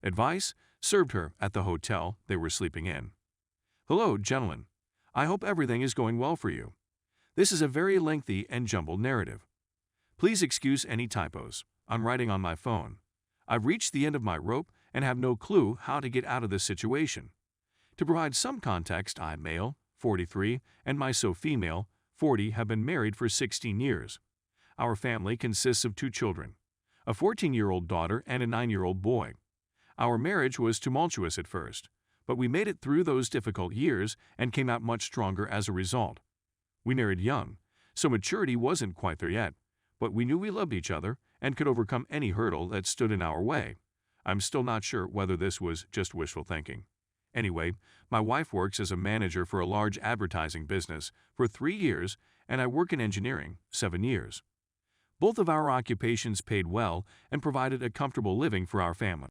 Advice served her at the hotel they were sleeping in. Hello, gentlemen. I hope everything is going well for you. This is a very lengthy and jumbled narrative. Please excuse any typos. I'm writing on my phone. I've reached the end of my rope and have no clue how to get out of this situation. To provide some context, I, male, 43, and my female, 40, have been married for 16 years. Our family consists of 2 children, a 14-year-old daughter and a 9-year-old boy. Our marriage was tumultuous at first, but we made it through those difficult years and came out much stronger as a result. We married young, so maturity wasn't quite there yet, but we knew we loved each other and could overcome any hurdle that stood in our way. I'm still not sure whether this was just wishful thinking. Anyway, my wife works as a manager for a large advertising business for 3 years, and I work in engineering, 7 years. Both of our occupations paid well and provided a comfortable living for our family.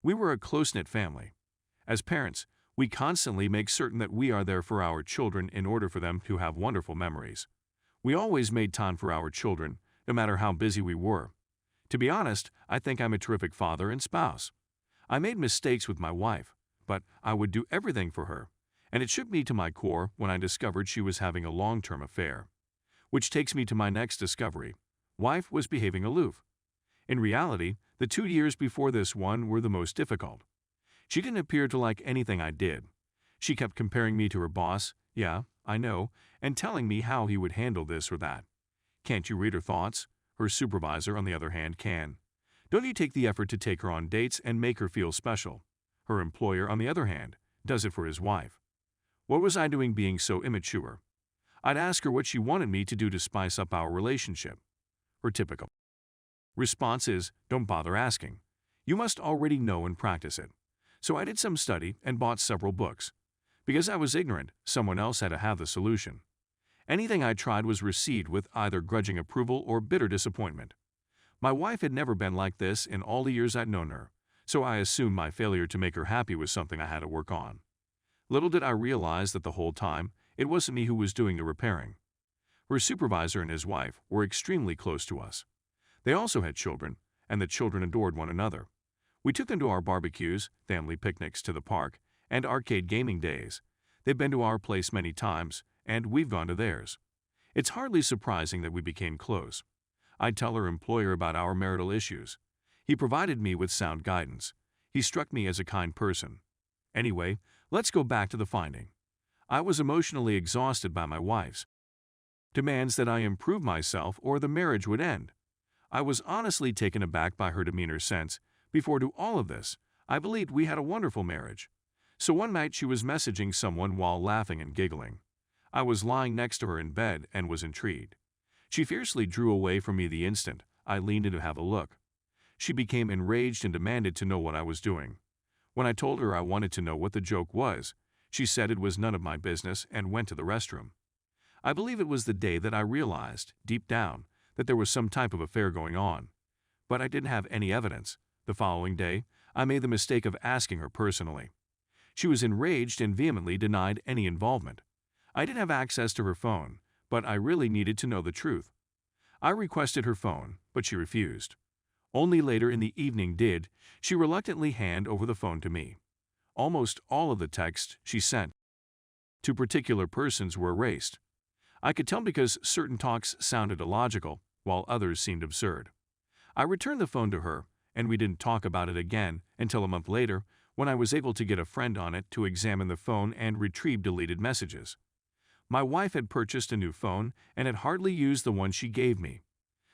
We were a close-knit family. As parents, we constantly make certain that we are there for our children in order for them to have wonderful memories. We always made time for our children, no matter how busy we were. To be honest, I think I'm a terrific father and spouse. I made mistakes with my wife, but I would do everything for her, and it shook me to my core when I discovered she was having a long-term affair. Which takes me to my next discovery. Wife was behaving aloof. In reality, the 2 years before this one were the most difficult. She didn't appear to like anything I did. She kept comparing me to her boss, yeah, I know, and telling me how he would handle this or that. Can't you read her thoughts? Her supervisor, on the other hand, can. Don't you take the effort to take her on dates and make her feel special? Her employer, on the other hand, does it for his wife. What was I doing being so immature? I'd ask her what she wanted me to do to spice up our relationship. Her typical response is, don't bother asking. You must already know and practice it. So I did some study and bought several books. Because I was ignorant, someone else had to have the solution. Anything I tried was received with either grudging approval or bitter disappointment. My wife had never been like this in all the years I'd known her, so I assumed my failure to make her happy was something I had to work on. Little did I realize that the whole time, it wasn't me who was doing the repairing. Her supervisor and his wife were extremely close to us. They also had children, and the children adored one another. We took them to our barbecues, family picnics to the park, and arcade gaming days. They've been to our place many times, and we've gone to theirs. It's hardly surprising that we became close. I'd tell her employer about our marital issues. He provided me with sound guidance. He struck me as a kind person. Anyway, let's go back to the finding. I was emotionally exhausted by my wife's demands that I improve myself or the marriage would end. I was honestly taken aback by her demeanor since, before to all of this, I believed we had a wonderful marriage. So one night she was messaging someone while laughing and giggling. I was lying next to her in bed and was intrigued. She fiercely drew away from me the instant I leaned in to have a look. She became enraged and demanded to know what I was doing. When I told her I wanted to know what the joke was, she said it was none of my business and went to the restroom. I believe it was the day that I realized, deep down, that there was some type of affair going on. But I didn't have any evidence. The following day, I made the mistake of asking her personally. She was enraged and vehemently denied any involvement. I didn't have access to her phone, but I really needed to know the truth. I requested her phone, but she refused. Only later in the evening did she reluctantly hand over the phone to me. Almost all of the texts she sent to particular persons were erased. I could tell because certain talks sounded illogical, while others seemed absurd. I returned the phone to her, and we didn't talk about it again until a month later, when I was able to get a friend on it to examine the phone and retrieve deleted messages. My wife had purchased a new phone and had hardly used the one she gave me.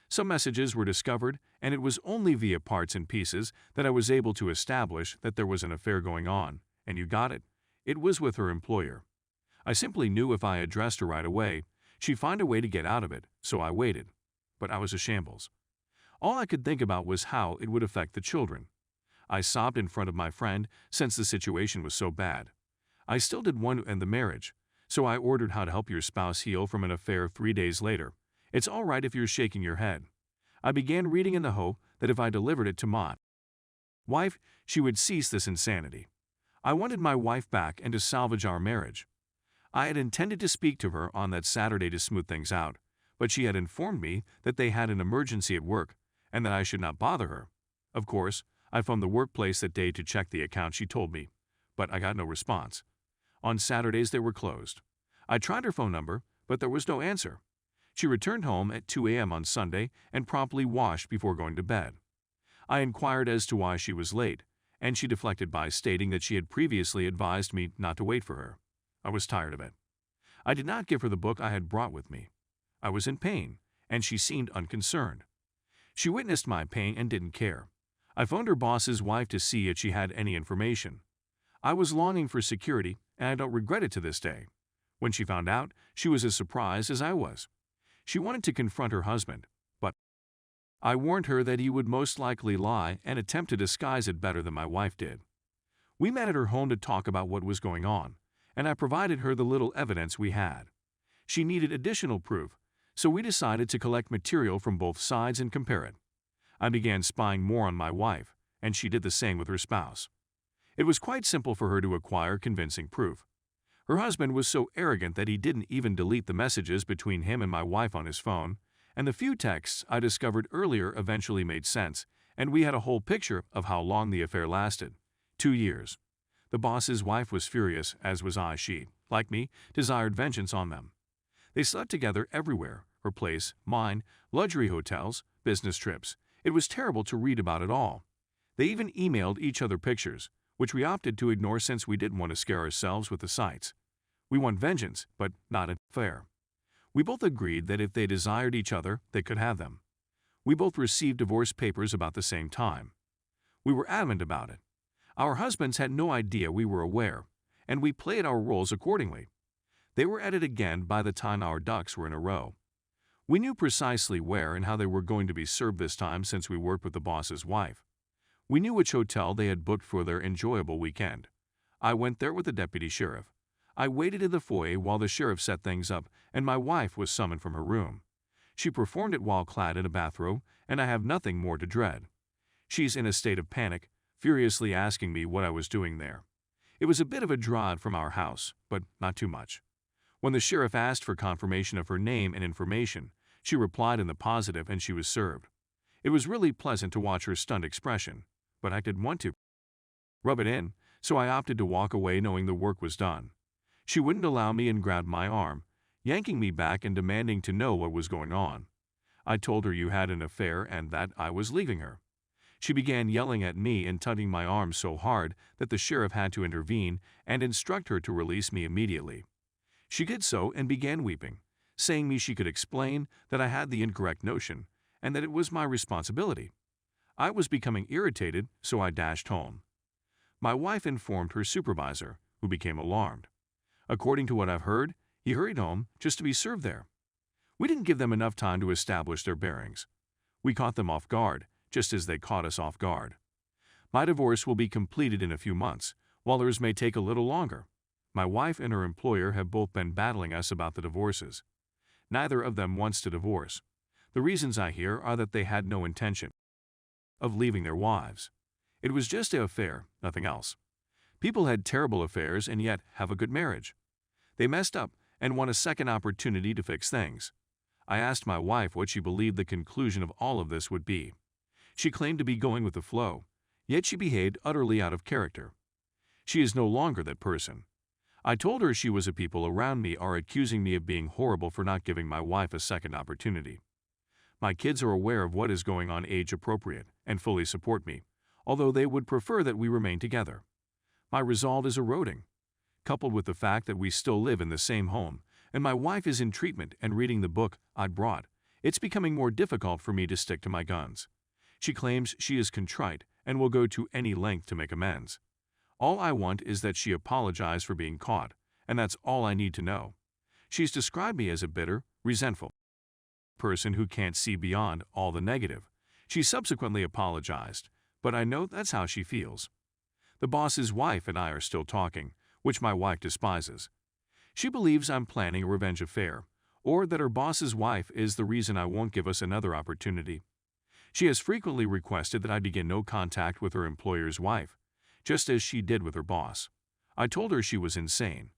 Some messages were discovered, and it was only via parts and pieces that I was able to establish that there was an affair going on, and you got it. It was with her employer. I simply knew if I addressed her right away, she'd find a way to get out of it, so I waited. But I was a shambles. All I could think about was how it would affect the children. I sobbed in front of my friend since the situation was so bad. I still did want to end the marriage, so I ordered How to Help Your Spouse Heal from an Affair 3 days later. It's all right if you're shaking your head. I began reading in the hope that if I delivered it to my wife, she would cease this insanity. I wanted my wife back and to salvage our marriage. I had intended to speak to her on that Saturday to smooth things out, but she had informed me that they had an emergency at work and that I should not bother her. Of course, I phoned the workplace that day to check the account she told me, but I got no response. On Saturdays they were closed. I tried her phone number, but there was no answer. She returned home at 2 a.m. on Sunday and promptly washed before going to bed. I inquired as to why she was late, and she deflected by stating that she had previously advised me not to wait for her. I was tired of it. I did not give her the book I had brought with me. I was in pain, and she seemed unconcerned. She witnessed my pain and didn't care. I phoned her boss's wife to see if she had any information. I was longing for security, and I don't regret it to this day. When she found out, she was as surprised as I was. She wanted to confront her husband, but I warned her that he would most likely lie and attempt to disguise it better than my wife did. We met at her home to talk about what was going on, and I provided her the little evidence we had. She needed additional proof, so we decided to collect material from both sides and compare it. I began spying more on my wife, and she did the same with her spouse. It was quite simple for her to acquire convincing proof. Her husband was so arrogant that he didn't even delete the messages between him and my wife on his phone, and the few texts I discovered earlier eventually made sense, and we had a whole picture of how long the affair lasted. 2 years. The boss's wife was furious, as was I. She, like me, desired vengeance on them. They slept together everywhere, her place, mine, luxury hotels, business trips. It was terrible to read about it all. They even emailed each other pictures, which we opted to ignore since we didn't want to scare ourselves with the sights. We want vengeance, but not an affair. We both agreed that if they desired each other, they could have them. We both received divorce papers about the same time. We were adamant about it. Our husbands had no idea we were aware, and we played our roles accordingly. They were at it again by the time our ducks were in a row. We knew precisely where and how they were going to be served this time since we worked with the boss's wife. We knew which hotel they had booked for their enjoyable weekend. I went there with the deputy sheriff. I waited in the foyer while the sheriff set things up, and my wife was summoned from her room. She performed it while clad in a bathrobe, and I have nothing more to dread. She's in a state of panic, furiously asking me what I was doing there. It was a bit of a drive from our house, but not too much. When the sheriff asked for confirmation of her name and information, she replied in the positive and she was served. It was really pleasant to watch her stunned expression, but I didn't want to rub it in, so I opted to walk away knowing the work was done. She wouldn't allow me and grabbed my arm, yanking me back and demanding to know what was going on. I told her you had an affair and that I was leaving her. She began yelling at me and tugging my arm so hard that the sheriff had to intervene and instruct her to release me immediately. She did so and began weeping, saying me she could explain that I had the incorrect notion and that it was my responsibility. I was becoming irritated, so I dashed home. My wife informed her supervisor, who became alarmed. According to what I've heard, he hurried home just to be served there. We didn't give them enough time to establish their bearings. We caught them off guard, just as they caught us off guard. My divorce will be completed in a few months, while theirs may take a little longer. My wife and her employer have both been battling us about the divorces. Neither of them wants to divorce. The reasons I hear are that they had no intention of leaving their wives. It was just an affair, nothing else. People had terrible affairs and yet have a good marriage. They messed up and want a second opportunity to fix things. I asked my wife what she believed the conclusion of all of this would be. She claimed to be going with the flow, yet she behaved utterly out of character. She is no longer that person. I told her she was a people around me are accusing me of being horrible for not giving my wife a second opportunity. My kids are aware of what is going on age appropriate and fully support me, although they would prefer that we remain together. My resolve is eroding, coupled with the fact that we still live in the same home, and my wife is in treatment and reading the book I brought. It's becoming more difficult for me to stick to my guns. She claims she is contrite and will go to any length to make amends. All I want is that she apologize for being caught, and that's all I need to know. She's described me as a bitter, resentful person who can't see beyond all the negative. She subsequently apologized, but I know that's how she feels. The boss's wife and I are still talking, which my wife despises. She believes I'm planning a revenge affair, or that her boss's wife is the reason I won't give us another opportunity. She has frequently requested that I begin no contact with her employer's wife, just as she did with her boss. I told her she was insane.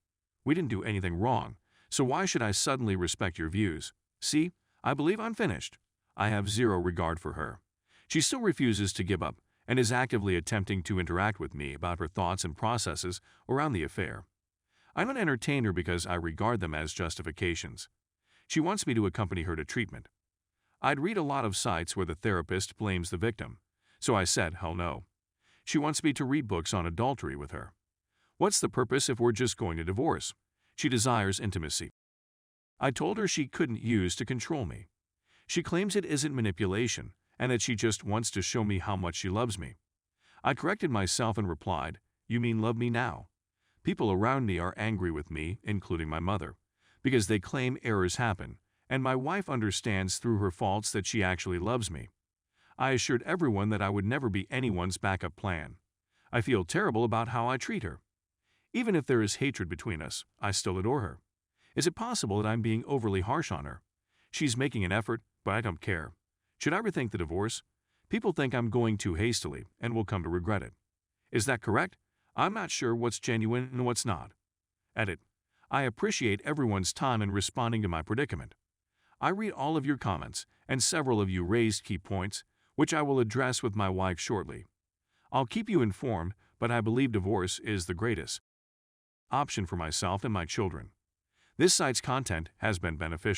We didn't do anything wrong, so why should I suddenly respect your views? See, I believe I'm finished. I have zero regard for her. She still refuses to give up, and is actively attempting to interact with me about her thoughts and processes around the affair. I don't entertain her because I regard them as justifications. She wants me to accompany her to treatment. I'd read a lot of sites where the therapist blames the victim, so I said, hell no. She wants me to read books on adultery with her. What's the purpose if we're just going to divorce? She desires intimacy. I told her she couldn't use to control me. She claims it isn't manipulation and that she just wants to show me how much she loves me. I corrected myself and replied, "You mean love me now?" People around me are angry with me, including my mother, because they claim errors happen, and my wife understands through her faults that she actually loves me. I assured everyone that I would never be anyone's backup plan. I feel terrible about how I treat her. Even if there is hatred between us, I still adore her. Is it possible that I'm being overly harsh on her? She's making an effort, but I don't care. Should I rethink the divorce? People think I'm going too hastily and will come to regret it. Is that correct? I'm not sure what's genuine and what's not. Edit. I appreciate everyone's time in responding to my predicament. I read all of your comments, and several of you raised key points, which I will address with my wife shortly. I'll keep you informed, but I believe divorce is the greatest option for myself and my children. This site's content has been beneficial.